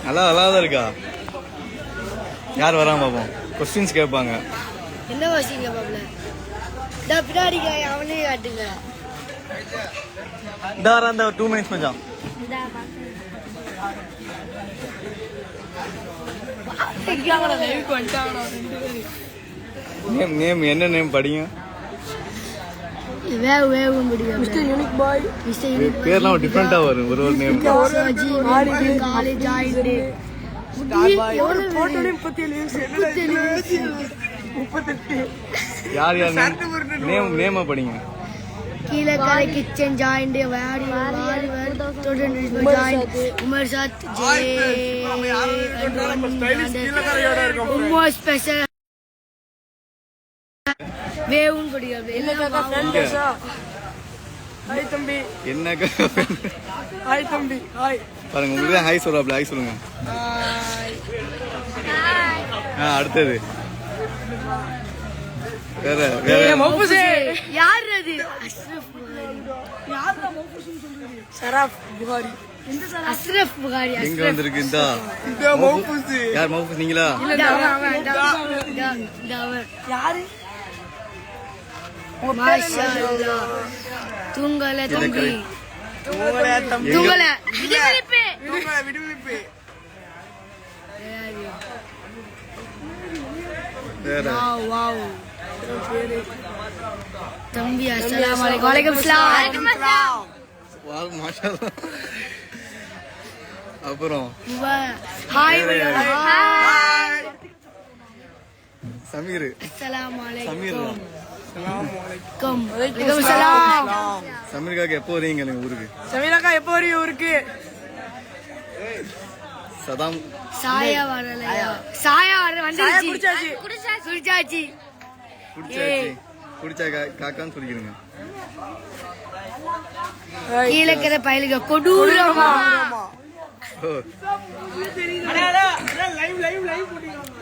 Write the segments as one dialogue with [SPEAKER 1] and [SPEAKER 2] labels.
[SPEAKER 1] நல்லா தான் இருக்கா? யார் வராம பாப்போம். கொஸ்டின்ஸ் கேட்பாங்க.
[SPEAKER 2] என்ன கொஸ்டின் கேட்பாப்ல? பின்னாடி அவனே காட்டுங்க.
[SPEAKER 1] இந்த வர அந்த 2 மினிட்ஸ் மச்சான். நேம் என்ன நேம் படிங்க. பேர்லாம் டிஃபரெண்டா வரும். ஒரு நேம் யார் யார் நேம் படிங்க.
[SPEAKER 2] கீழக்கரை கிச்சன் ஜாயிண்ட் வாடி வாடி உமர் சாத் ஸ்பெஷல் வேவும் படிக்கிறது.
[SPEAKER 1] என்ன பாருங்க, உங்களுக்கு ஹாய் சொல்றாப்ல. ஹாய் சொல்லுங்க. அடுத்தது வேற
[SPEAKER 2] யார் அது? அஸ்ரஃப் புகாரி.
[SPEAKER 1] எங்க வந்திருக்கு? இந்த யார் மௌஃபூஸ்? நீங்களா?
[SPEAKER 2] யாரு? தூங்கல தம்பி, தூங்கல விடுவிப்பு. தம்பி அஸ்ஸலாமு அலைக்கும். வலைக்கும் சலாம்.
[SPEAKER 1] மாஷாஅல்லாஹ். அப்புறம்
[SPEAKER 2] ஹாய்
[SPEAKER 1] சமீர்.
[SPEAKER 2] அஸ்ஸலாமு
[SPEAKER 1] சமீர்
[SPEAKER 2] அலைக்கும். வலைக்கும் சலாம்.
[SPEAKER 1] சமீர்காக்கு எப்போ வரீங்க ஊருக்கு?
[SPEAKER 3] சமீராக்கா எப்போ வரீங்க ஊருக்கு?
[SPEAKER 1] சதாம்
[SPEAKER 2] சாயா வரலையா? சாயா வர வந்துருச்சு. குடிச்சாச்சு.
[SPEAKER 1] குடிச்சா காக்கான்னு சொல்லிக்கிறீங்க.
[SPEAKER 2] கீழக்கரை பயலுக கொடூரமா.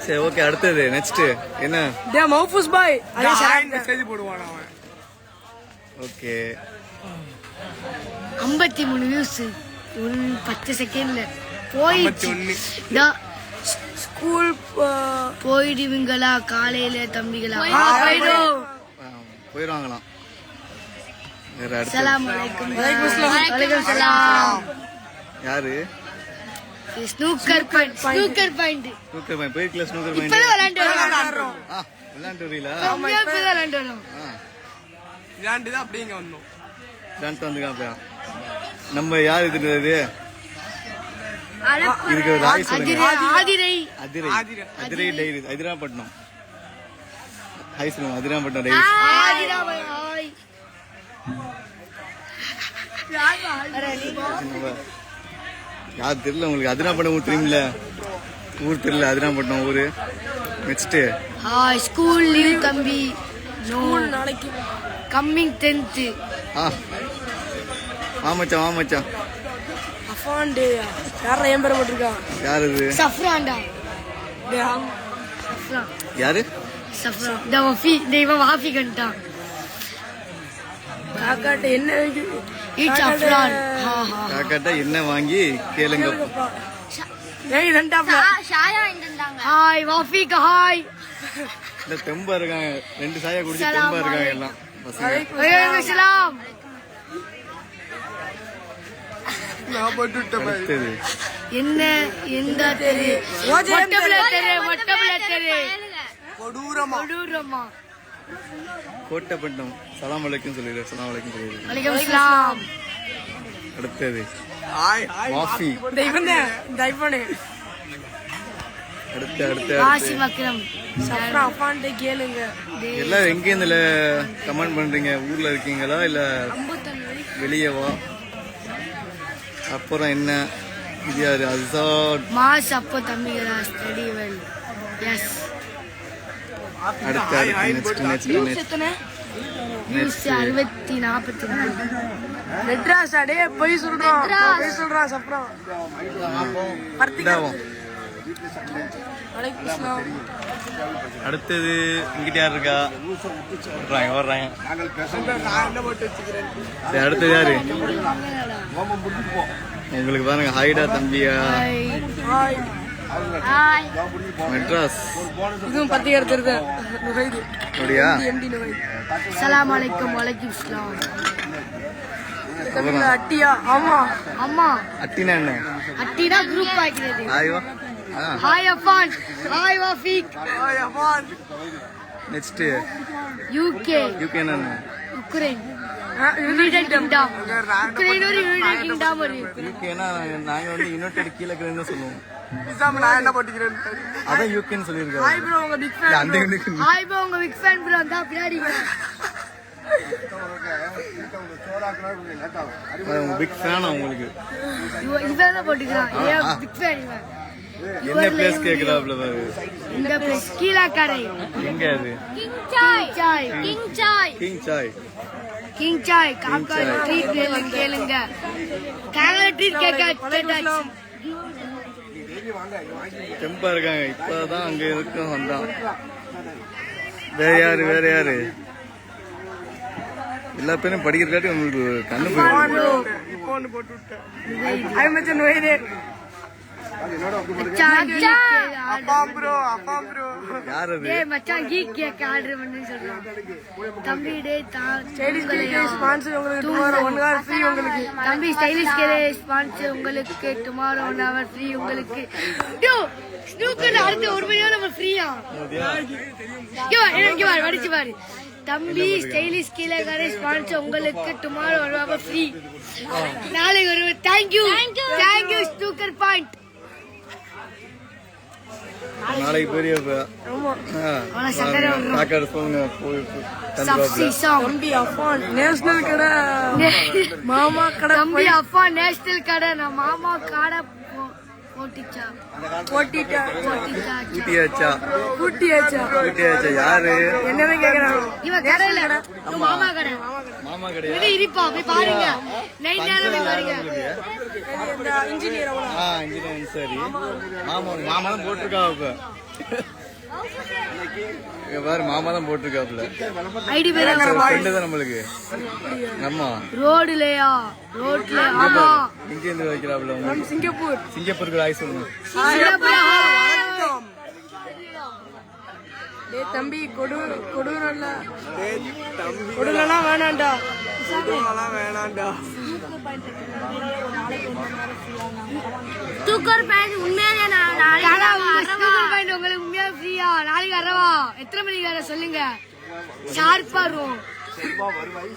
[SPEAKER 1] சரி, ஓகே. அடுத்தது நெக்ஸ்ட் என்ன?
[SPEAKER 3] மௌஃபூஸ் பாய் மெசேஜ் போடுவான் அவன்.
[SPEAKER 1] ஓகே,
[SPEAKER 2] 53 வியூஸ் 10 செகண்ட்ல போயிடுச்சு.
[SPEAKER 3] ஸ்கூல்
[SPEAKER 2] போயிடுவீங்களா காலையில தம்பிகளா?
[SPEAKER 1] போயிடுவாங்களாம்.
[SPEAKER 2] அஸ்ஸலாமு அலைக்கும். வலைக்கும் சலாம்.
[SPEAKER 1] யாரு?
[SPEAKER 2] Snooker point.
[SPEAKER 1] ஸ்னூக்கர் பாயிண்ட் போயிருக்கல? ஸ்னூக்கர் பாயிண்ட்
[SPEAKER 2] இப்பதான் விளையாண்டு வரோம்.
[SPEAKER 1] விளையாண்டு வரீங்களா?
[SPEAKER 2] விளையாண்டு வரோம்.
[SPEAKER 3] விளையாண்டுதான் அப்படியே இங்க வந்தோம்.
[SPEAKER 1] விளையாண்டு வந்துக்கா. நம்ம யார் இது? இதுக்கு ஒரு ஆய் சொல்லுங்க. அதிரை டைரி அதிராப்பட்டினம். ஹாய் சொல்லுங்க. அதிராப்பட்டினம் டைரி. யார் தெரியல உங்களுக்கு? அதிராப்பட்டினம் ஊர் தெரியுமில்ல? ஊர் தெரியல? அதிராப்பட்டினம் ஊரு. நெக்ஸ்ட்
[SPEAKER 2] ஸ்கூல் லீவ் தம்பி. நாளைக்கு கம்மிங் 10th.
[SPEAKER 1] மாமச்சான்
[SPEAKER 3] அஃபாண்டே யாரா ஏன் பேர் போட்டுருக்கா?
[SPEAKER 1] யார் இது?
[SPEAKER 2] சஃப்ரான்டா.
[SPEAKER 1] யாரு?
[SPEAKER 2] சஃப்ரான். இவன் வாஃபி கண்டான்.
[SPEAKER 3] காக்காட்ட என்ன
[SPEAKER 1] காக்காட்ட என்ன வாங்கி கேளுங்க.
[SPEAKER 2] ஹாய் வாஃபிக்கு ஹாய்.
[SPEAKER 1] இல்ல தெம்பா இருக்காங்க. 2 சாயா குடிச்சு தெம்பா இருக்காங்க எல்லாம் பசங்க.
[SPEAKER 2] வலைக்கும் சலாம். என்ன எந்த தெரு? கொடூரமா.
[SPEAKER 1] கோட்டப்பட்டினம். சலாம் அலைக்கும் சொல்லிடு. சலாம் அலைக்கும் சொல்லிடு.
[SPEAKER 2] வலைக்கும் சலாம்.
[SPEAKER 1] அடுத்தது வாஃபி. அடுத்து
[SPEAKER 2] வாசிம் அக்ரம்.
[SPEAKER 3] கேளுங்க.
[SPEAKER 1] எல்லாம் எங்க இருந்து கமெண்ட் பண்றீங்க? ஊர்ல இருக்கீங்களா இல்ல வெளியவா? அப்புறம் என்ன? இது யாரு? அசாட்.
[SPEAKER 2] மாஸ் அப்போ தம்பிகளா ஸ்டடி வெல். எஸ்.
[SPEAKER 1] அடுத்து நெக்ஸ்ட்
[SPEAKER 2] 44.
[SPEAKER 3] மெட்ராஸ் அடே போய் சொல்றான் சப்ரம்.
[SPEAKER 1] அடுத்தது இங்கிட்ட யார் இருக்கா? வர்றாங்க. அடுத்தது யாரு? உங்களுக்கு பாருங்க ஹைடா தம்பியா
[SPEAKER 3] ஹாய்
[SPEAKER 2] ஹாய்
[SPEAKER 1] மெட்ராஸ்
[SPEAKER 3] இதுவும் பத்தி எடுத்துருது நுகைது
[SPEAKER 1] அப்படியா
[SPEAKER 3] எம்டி நுகைது
[SPEAKER 2] அஸ்ஸலாமு அலைக்கும் வலைக்கும் சலாம்.
[SPEAKER 3] தமிழ்ல அட்டியா ஆமா
[SPEAKER 2] அம்மா
[SPEAKER 1] அட்டினா என்ன
[SPEAKER 2] அட்டினா குரூப் ஆகிறது.
[SPEAKER 1] ஹாய்வா
[SPEAKER 2] hi Afan, hi Wafiq.
[SPEAKER 3] Hi Aman
[SPEAKER 1] next
[SPEAKER 2] UK
[SPEAKER 1] UK என்ன
[SPEAKER 2] உக்ரைன் யுனைடெட் கிங்டம். உக்ரைன் ஒரு யுனைடெட் கிங்டம் ஒரு
[SPEAKER 1] யூகேனா நாங்க வந்து யுனைடெட் கீழ இருக்குன்னு சொல்லுவோம்.
[SPEAKER 3] எக்ஸாம் நான் என்ன போட்டுக்கிறேன்
[SPEAKER 1] அதான் யூகேன்னு சொல்லிருக்காரு.
[SPEAKER 3] ஹாய் ப்ரோ உங்க பிக் ஃபேன்
[SPEAKER 1] அந்த யூனிக்கு
[SPEAKER 2] ஹாய் ப்ரோ உங்க பிக் ஃபேன் ப்ரோ அந்த பின்னாடி
[SPEAKER 1] பிக் ஃபேனா உங்களுக்கு
[SPEAKER 2] இவன் தான் போட்டுக்கிறான். ஏன் பிக் ஃபேன் இவன்.
[SPEAKER 1] என்ன பிளேஸ் கேக்குறாப்ல பாரு.
[SPEAKER 2] இந்த பிளேஸ் கீழக்கரை
[SPEAKER 1] எங்க அது
[SPEAKER 2] king Sai king Sai
[SPEAKER 1] king Sai
[SPEAKER 2] king Sai காக்கா ட்ரீட் கேளுங்க. காக்கா ட்ரீட் கேட்டாச்சு.
[SPEAKER 1] தெம்பா இருக்காங்க. இப்பதான் அங்க இருக்கும் வந்தான். வேற யாரு எல்லா பேரும் படிக்கிறக்காட்டி உங்களுக்கு கண்ணு போயிடும்.
[SPEAKER 3] போன் போட்டு விட்டேன் ஐ மச்சன் நுகைது அப்பாம் ப்ரோ
[SPEAKER 1] யார் அது
[SPEAKER 2] டேய் மச்சான் கீக் கேக் ஆர்டர் பண்ணி சொல்றான். தம்பி டேய்
[SPEAKER 3] ஸ்டைலிஷ் கேக் ஸ்பான்சர் உங்களுக்கு டுமாரோ 1 hour ஃப்ரீ உங்களுக்கு
[SPEAKER 2] தம்பி ஸ்டைலிஷ் கேக் ஸ்பான்சர் உங்களுக்கு டுமாரோ 1 hour ஃப்ரீ உங்களுக்கு. டோ ஸ்னூக்கர் அடுத்து 1 மணி நேரம் நம்ம ஃப்ரீயா. இங்க வா வடிச்சு பாரு. தம்பி ஸ்டைலிஷ் கீழே ஸ்பான்சர் உங்களுக்கு டுமாரோ 1 hour ஃப்ரீ. நாளைக்கு ஒரு தேங்க் யூ ஸ்னூக்கர் பாயிண்ட்.
[SPEAKER 1] நாளைக்கு பெரிய
[SPEAKER 3] தம்பி அஃபான் நேஷனல் கடை மாமா கடை
[SPEAKER 2] தம்பி அஃபான் நேஷனல் கடை நான் மாமா கடை
[SPEAKER 1] கூட்டியாச்சா யாரு
[SPEAKER 3] என்னன்னு கேக்குறாங்க
[SPEAKER 2] இவன் கடையில மாமா கடை
[SPEAKER 1] மாமா கிடையாது.
[SPEAKER 2] இது இருப்பா போய் பாருங்க. நைட் நேரம் போய் பாருங்க.
[SPEAKER 3] இன்ஜினியர்
[SPEAKER 1] சரி மாமா தான் போட்டிருக்கா. இப்ப பாரு மாமா தான் போட்டிருக்காப்ல.
[SPEAKER 2] ஐடி பேர்
[SPEAKER 1] ஃப்ரெண்டு தான் நம்மளுக்கு. ஆமா
[SPEAKER 2] ரோட்ல ஆமா
[SPEAKER 1] இங்க இருந்து வைக்கிறாப்ல. சிங்கப்பூருக்கு ஆய் சொல்லுங்க.
[SPEAKER 3] தம்பி கொடுறல வேணாண்டா
[SPEAKER 2] தூக்கர் பாயிண்ட் உண்மையாவே பாயிண்ட் உங்களுக்கு உண்மையா ஃப்ரீயா. நாளைக்கு வரவா எத்தனை மணிக்கு வர சொல்லுங்க. ஷார்ப்பா இருக்கும்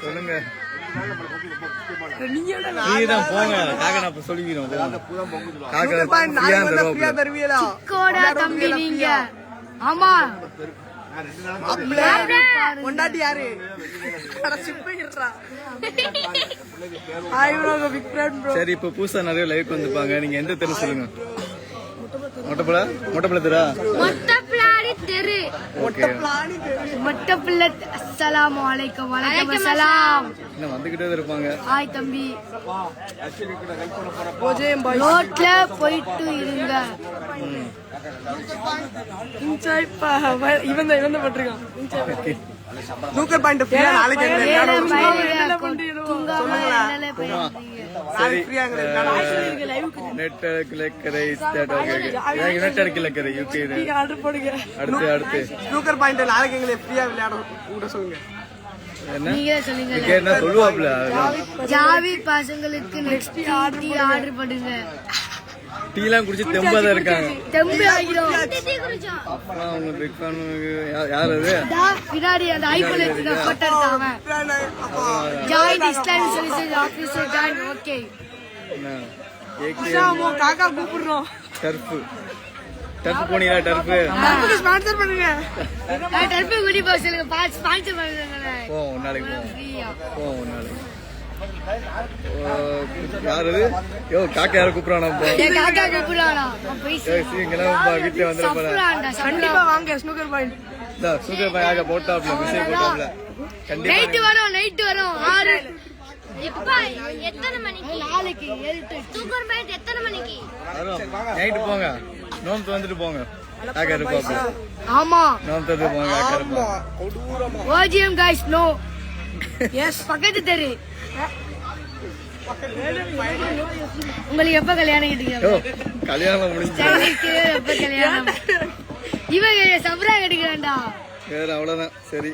[SPEAKER 1] சொல்லுங்க. நீதான் போங்க. காக்க நான் சொல்லிக்கிறோம்.
[SPEAKER 2] கோடா தம்பி நீங்க ஆமா
[SPEAKER 3] கொண்டாட்டி யாரு
[SPEAKER 1] சரி இப்ப புதுசா நிறைய லைவ் வந்துப்பாங்க. நீங்க எந்த தெரு சொல்லுங்க. மொட்டப்பள தெரா
[SPEAKER 2] மொட்டப்பிளாடி தெரு மொட்டப்பிள்ளை. அஸ்ஸலாமு அலைக்கும் வலைக்கும் சலாம்.
[SPEAKER 1] இன்னும் வந்துகிட்டே இருப்பாங்க.
[SPEAKER 2] ஹாய் தம்பி ரோட்ல போயிட்டு இருங்க.
[SPEAKER 3] இவன் தான் போட்டிருக்கான் நூக்கர் பாயிண்ட் நாளைக்கு
[SPEAKER 1] அடுத்து
[SPEAKER 3] ஸ்னூக்கர் பாயிண்ட் நாளைக்கு எங்களை ஃப்ரீயா விளையாட சொல்லுங்க.
[SPEAKER 2] நீங்களே சொல்லுங்க.
[SPEAKER 1] சொல்லுவாப்ல
[SPEAKER 2] ஜாவி பசங்களுக்கு நெக்ஸ்ட் ஆர்டர் பண்ணுங்க.
[SPEAKER 1] டீலாம் குடிச்சு தெம்பாதான் இருக்காங்க.
[SPEAKER 2] தெம்பு ஆகிடும்.
[SPEAKER 1] அப்பலாம் அவங்க பிக் ஃபேன். யார் அது
[SPEAKER 2] பின்னாடி அந்த ஐபோன் எடுத்து போட்டோ எடுத்தாங்க. Join Islamic services officer join. Okay
[SPEAKER 3] காக்கா கூப்பிடுறோம்.
[SPEAKER 1] டர்ஃப் போனீங்களா? டர்ஃப்
[SPEAKER 3] ஸ்பான்சர் பண்ணுங்க.
[SPEAKER 2] டர்ஃப் குடி போக சொல்லுங்க. ஸ்பான்சர் பண்ணுங்க.
[SPEAKER 1] போ நாளைக்கு
[SPEAKER 2] ஃப்ரீயா
[SPEAKER 1] போ நாளைக்கு. யாரு யோ காக்கா யார கூப்பிடுறானா?
[SPEAKER 2] காக்கா கூப்பிடுறானா?
[SPEAKER 1] வீட்டுல வந்து
[SPEAKER 3] கண்டிப்பா வாங்க ஸ்னூக்கர் பாயிண்ட்.
[SPEAKER 1] சுகர் பாய் போட்டாப்ல மெசேஜ் போட்டாப்ல.
[SPEAKER 2] நைட் வரும் 6 எத்தனை மணிக்கு? நாளைக்கு 7 சூப்பர் பாயிண்ட் எத்தனை மணிக்கு
[SPEAKER 1] வரும்? நைட் போங்க. நோம்பு வந்துட்டு போங்க. காக்கா இருப்பாப்ல.
[SPEAKER 2] ஆமா
[SPEAKER 1] நோம்பு வந்து போங்க. காக்கா இருப்பா.
[SPEAKER 2] ஓஜிஎம் गाइस நோ எஸ் பக்கத்து தெரு உங்களுக்கு எப்ப கல்யாணம் கேட்டீங்க?
[SPEAKER 1] கல்யாணம் முடிஞ்சு
[SPEAKER 2] எப்ப கல்யாணம்? இவன் சப்ரா கட்டிக்கிறான்டா.
[SPEAKER 1] வேற அவ்வளவுதான். சரி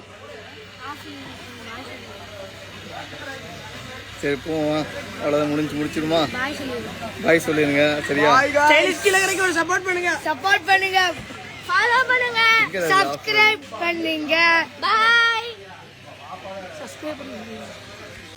[SPEAKER 1] சரி போவோம். அவ்வளவுதான், முடிச்சிடுமா? பாய் சொல்லிருங்க. சரியா?
[SPEAKER 3] ஒரு சப்போர்ட் பண்ணுங்க.
[SPEAKER 2] சப்போர்ட் பண்ணுங்க, ஃபாலோ பண்ணுங்க, சப்ஸ்கிரைப் பண்ணுங்க. பாய். சப்ஸ்கிரைப் பண்ணுங்க.